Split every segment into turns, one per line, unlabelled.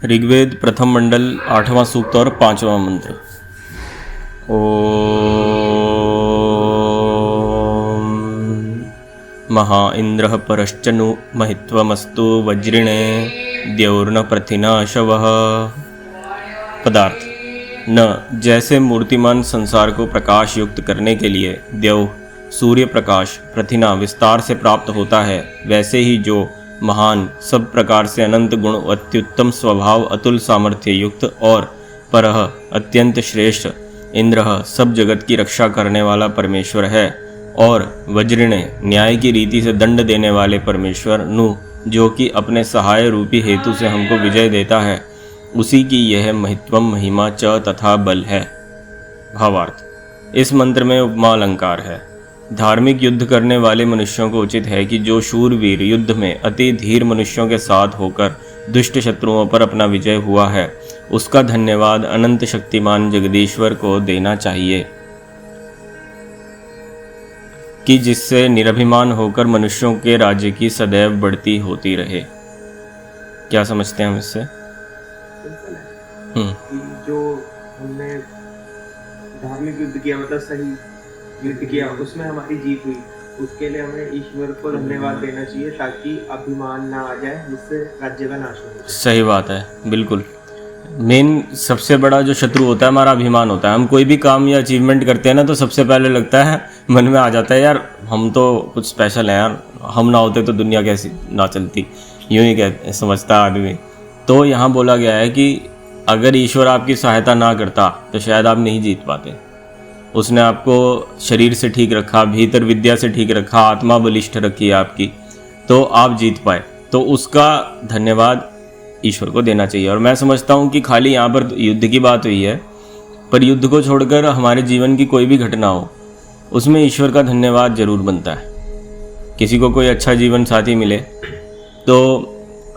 ऋग्वेद प्रथम मंडल 8वां सूक्त और 5वां मंत्र। ओम महा इंद्र परश्चनु महित्वमस्तु वज्रिणे द्यौर्न प्रतिना शवः। पदार्थ न जैसे मूर्तिमान संसार को प्रकाश युक्त करने के लिए द्यौः सूर्य प्रकाश प्रतिना विस्तार से प्राप्त होता है, वैसे ही जो महान सब प्रकार से अनंत गुण अत्युत्तम स्वभाव अतुल सामर्थ्य युक्त और परह अत्यंत श्रेष्ठ इंद्र सब जगत की रक्षा करने वाला परमेश्वर है, और वज्रिणे न्याय की रीति से दंड देने वाले परमेश्वर नु जो कि अपने सहाय रूपी हेतु से हमको विजय देता है, उसी की यह महित्वम महिमा च तथा बल है। भावार्थ इस मंत्र में उपमा अलंकार है। धार्मिक युद्ध करने वाले मनुष्यों को उचित है कि जो शूरवीर युद्ध में अति धीर मनुष्यों के साथ होकर दुष्ट शत्रुओं पर अपना विजय हुआ है, उसका धन्यवाद अनंत शक्तिमान जगदीश्वर को देना चाहिए कि जिससे निरभिमान होकर मनुष्यों के राज्य की सदैव बढ़ती होती रहे। क्या समझते हैं हम इससे?
कि जो हमने धार्मिक युद्ध किया, मतलब सही युद्ध किया, उसमें हमारी जीत हुई, उसके लिए हमें ईश्वर को धन्यवाद देना चाहिए ताकि अभिमान ना आ जाए, जिससे राज्य का नाश हो।
सही बात है, बिल्कुल। मेन सबसे बड़ा जो शत्रु होता है हमारा अभिमान होता है। हम कोई भी काम या अचीवमेंट करते हैं ना, तो सबसे पहले लगता है, मन में आ जाता है, यार हम तो कुछ स्पेशल हैं यार, हम ना होते तो दुनिया कैसी ना चलती, यूँ ही समझता आदमी। तो यहाँ बोला गया है कि अगर ईश्वर आपकी सहायता ना करता तो शायद आप नहीं जीत पाते। उसने आपको शरीर से ठीक रखा, भीतर विद्या से ठीक रखा, आत्मा बलिष्ठ रखी है आपकी, तो आप जीत पाए। तो उसका धन्यवाद ईश्वर को देना चाहिए। और मैं समझता हूँ कि खाली यहाँ पर युद्ध की बात हुई है, पर युद्ध को छोड़कर हमारे जीवन की कोई भी घटना हो, उसमें ईश्वर का धन्यवाद जरूर बनता है। किसी को कोई अच्छा जीवन साथी मिले तो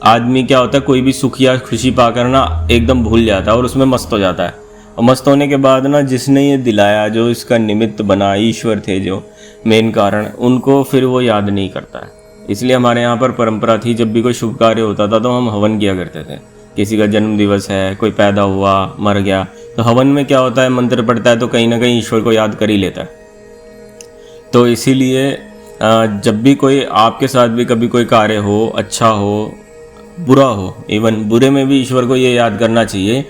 आदमी क्या होता है, कोई भी सुख या खुशी पाकर ना एकदम भूल जाता है और उसमें मस्त हो जाता है। और मस्त होने के बाद ना जिसने ये दिलाया, जो इसका निमित्त बना, ईश्वर थे जो मेन कारण, उनको फिर वो याद नहीं करता है। इसलिए हमारे यहाँ पर परंपरा थी, जब भी कोई शुभ कार्य होता था तो हम हवन किया करते थे। किसी का जन्म दिवस है, कोई पैदा हुआ, मर गया, तो हवन में क्या होता है, मंत्र पढ़ता है तो कहीं ना कहीं ईश्वर को याद कर ही लेता है। तो इसीलिए जब भी कोई आपके साथ भी कभी कोई कार्य हो, अच्छा हो, बुरा हो, इवन बुरे में भी ईश्वर को ये याद करना चाहिए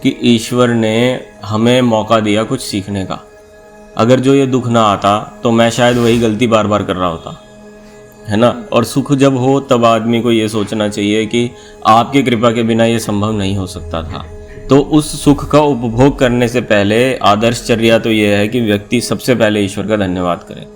कि ईश्वर ने हमें मौका दिया कुछ सीखने का। अगर जो ये दुख ना आता तो मैं शायद वही गलती बार बार कर रहा होता, है ना। और सुख जब हो तब आदमी को ये सोचना चाहिए कि आपकी कृपा के बिना ये संभव नहीं हो सकता था। तो उस सुख का उपभोग करने से पहले आदर्शचर्या तो ये है कि व्यक्ति सबसे पहले ईश्वर का धन्यवाद करे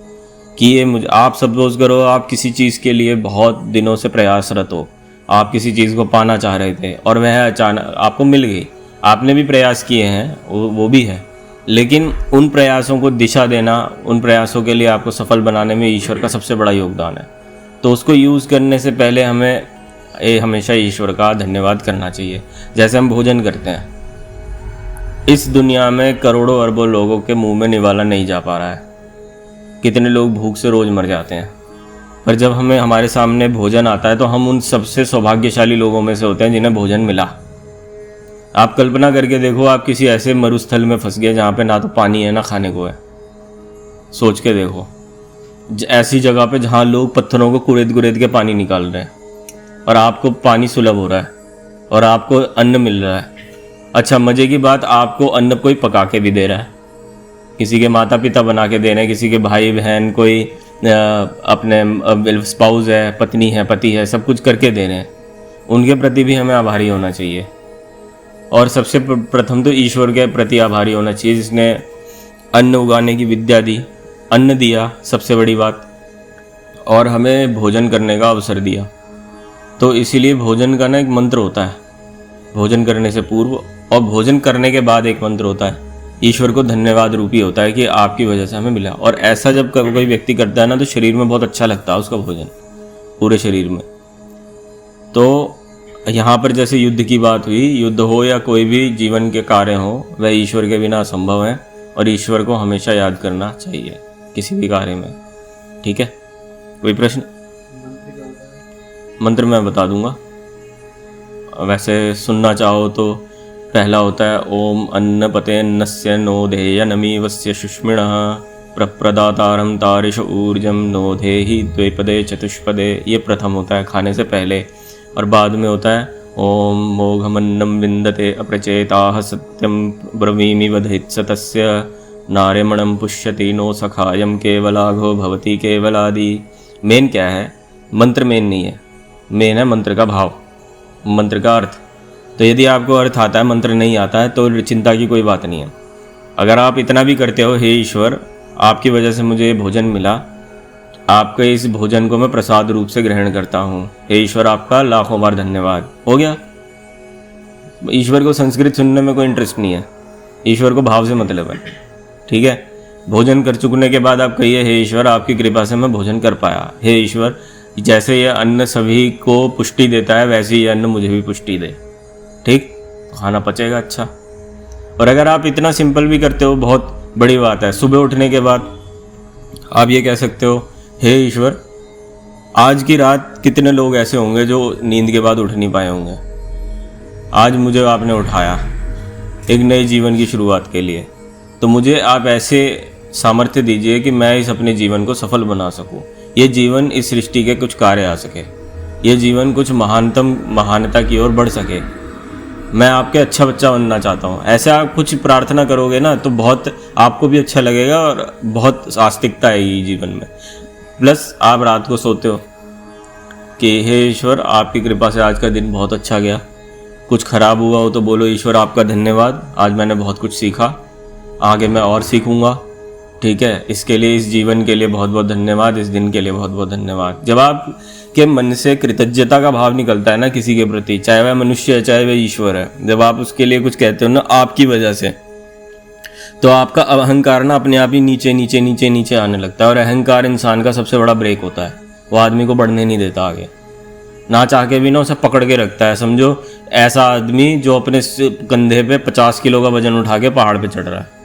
कि ये मुझे, आप सपोज करो आप किसी चीज़ के लिए बहुत दिनों से प्रयासरत हो, आप किसी चीज़ को पाना चाह रहे थे और वह अचानक आपको मिल गई। आपने भी प्रयास किए हैं, वो भी है, लेकिन उन प्रयासों को दिशा देना, उन प्रयासों के लिए आपको सफल बनाने में ईश्वर का सबसे बड़ा योगदान है। तो उसको यूज़ करने से पहले हमें हमेशा ईश्वर का धन्यवाद करना चाहिए। जैसे हम भोजन करते हैं, इस दुनिया में करोड़ों अरबों लोगों के मुंह में निवाला नहीं जा पा रहा है। कितने लोग भूख से रोज़ मर जाते हैं, पर जब हमें हमारे सामने भोजन आता है तो हम उन सबसे सौभाग्यशाली लोगों में से होते हैं जिन्हें भोजन मिला। आप कल्पना करके देखो, आप किसी ऐसे मरुस्थल में फंस गए जहाँ पे ना तो पानी है ना खाने को है। सोच के देखो, ऐसी जगह पे जहाँ लोग पत्थरों को कुरेद के पानी निकाल रहे हैं और आपको पानी सुलभ हो रहा है और आपको अन्न मिल रहा है। अच्छा, मज़े की बात, आपको अन्न कोई पका के भी दे रहा है, किसी के माता पिता बना के दे रहे हैं, किसी के भाई बहन, कोई अपने स्पाउस है, पत्नी है, पति है, सब कुछ करके दे रहे हैं। उनके प्रति भी हमें आभारी होना चाहिए। और सबसे प्रथम तो ईश्वर के प्रति आभारी होना चाहिए जिसने अन्न उगाने की विद्या दी, अन्न दिया, सबसे बड़ी बात, और हमें भोजन करने का अवसर दिया। तो इसीलिए भोजन का ना एक मंत्र होता है, भोजन करने से पूर्व और भोजन करने के बाद एक मंत्र होता है, ईश्वर को धन्यवाद रूपी होता है कि आपकी वजह से हमें मिला। और ऐसा जब कोई व्यक्ति करता है ना, तो शरीर में बहुत अच्छा लगता है उसका भोजन, पूरे शरीर में। तो यहाँ पर जैसे युद्ध की बात हुई, युद्ध हो या कोई भी जीवन के कार्य हो, वह ईश्वर के बिना असंभव है और ईश्वर को हमेशा याद करना चाहिए किसी भी कार्य में। ठीक है, कोई प्रश्न? मंत्र मैं बता दूंगा। वैसे सुनना चाहो तो पहला होता है ओम अन्नपते अन्नस्य नोधेय नमीवस्य सुष्मिणः प्रप्रदातारं तारिष ऊर्जम नोधेहि द्विपदे चतुष्पदे। ये प्रथम होता है खाने से पहले। और बाद में होता है ओम मोघमन्नं विन्दते अप्रचेताः सत्यं ब्रवीमि वधेत्सतस्य नार्यमणं पुष्यति नो सखायं केवलाघो भवति केवलादि। मेन क्या है? मंत्र मेन नहीं है, मेन है मंत्र का भाव, मंत्र का अर्थ। तो यदि आपको अर्थ आता है, मंत्र नहीं आता है, तो चिंता की कोई बात नहीं है। अगर आप इतना भी करते हो, हे ईश्वर आपकी वजह से मुझे भोजन मिला, आपके इस भोजन को मैं प्रसाद रूप से ग्रहण करता हूँ, हे ईश्वर आपका लाखों बार धन्यवाद, हो गया। ईश्वर को संस्कृत सुनने में कोई इंटरेस्ट नहीं है, ईश्वर को भाव से मतलब है, ठीक है। भोजन कर चुकने के बाद आप कहिए हे ईश्वर आपकी कृपा से मैं भोजन कर पाया, हे ईश्वर जैसे ये अन्न सभी को पुष्टि देता है वैसे ये अन्न मुझे भी पुष्टि दे, ठीक, खाना पचेगा अच्छा। और अगर आप इतना सिंपल भी करते हो, बहुत बड़ी बात है। सुबह उठने के बाद आप ये कह सकते हो हे ईश्वर आज की रात कितने लोग ऐसे होंगे जो नींद के बाद उठ नहीं पाए होंगे, आज मुझे आपने उठाया एक नए जीवन की शुरुआत के लिए, तो मुझे आप ऐसे सामर्थ्य दीजिए कि मैं इस अपने जीवन को सफल बना सकूं, ये जीवन इस सृष्टि के कुछ कार्य आ सके, ये जीवन कुछ महानता की ओर बढ़ सके, मैं आपके अच्छा बच्चा बनना चाहता हूँ। ऐसे आप कुछ प्रार्थना करोगे ना तो बहुत आपको भी अच्छा लगेगा और बहुत आस्तिकता आएगी जीवन में। प्लस आप रात को सोते हो कि हे ईश्वर आपकी कृपा से आज का दिन बहुत अच्छा गया, कुछ खराब हुआ हो तो बोलो ईश्वर आपका धन्यवाद, आज मैंने बहुत कुछ सीखा, आगे मैं और सीखूंगा, ठीक है, इसके लिए इस जीवन के लिए बहुत बहुत धन्यवाद, इस दिन के लिए बहुत बहुत धन्यवाद। जब आपके मन से कृतज्ञता का भाव निकलता है ना किसी के प्रति, चाहे वह मनुष्य है चाहे वह ईश्वर है, जब आप उसके लिए कुछ कहते हो ना आपकी वजह से, तो आपका अहंकार ना अपने आप ही नीचे नीचे नीचे नीचे आने लगता है। और अहंकार इंसान का सबसे बड़ा ब्रेक होता है, वो आदमी को बढ़ने नहीं देता आगे, ना चाह के भी ना उसे पकड़ के रखता है। समझो ऐसा आदमी जो अपने कंधे पे 50 किलो का वजन उठा के पहाड़ पे चढ़ रहा है,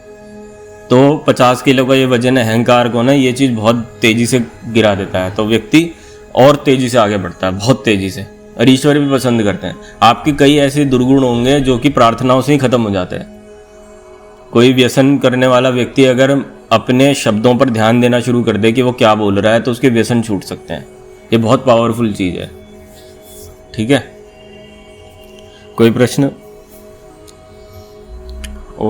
तो 50 किलो का ये वजन अहंकार को ना ये चीज़ बहुत तेज़ी से गिरा देता है, तो व्यक्ति और तेज़ी से आगे बढ़ता है, बहुत तेज़ी से। और ईश्वर भी पसंद करते हैं। आपके कई ऐसे दुर्गुण होंगे जो कि प्रार्थनाओं से ही ख़त्म हो जाते हैं। कोई व्यसन करने वाला व्यक्ति अगर अपने शब्दों पर ध्यान देना शुरू कर दे कि वो क्या बोल रहा है तो उसके व्यसन छूट सकते हैं। ये बहुत पावरफुल चीज़ है, ठीक है। कोई प्रश्न? ओ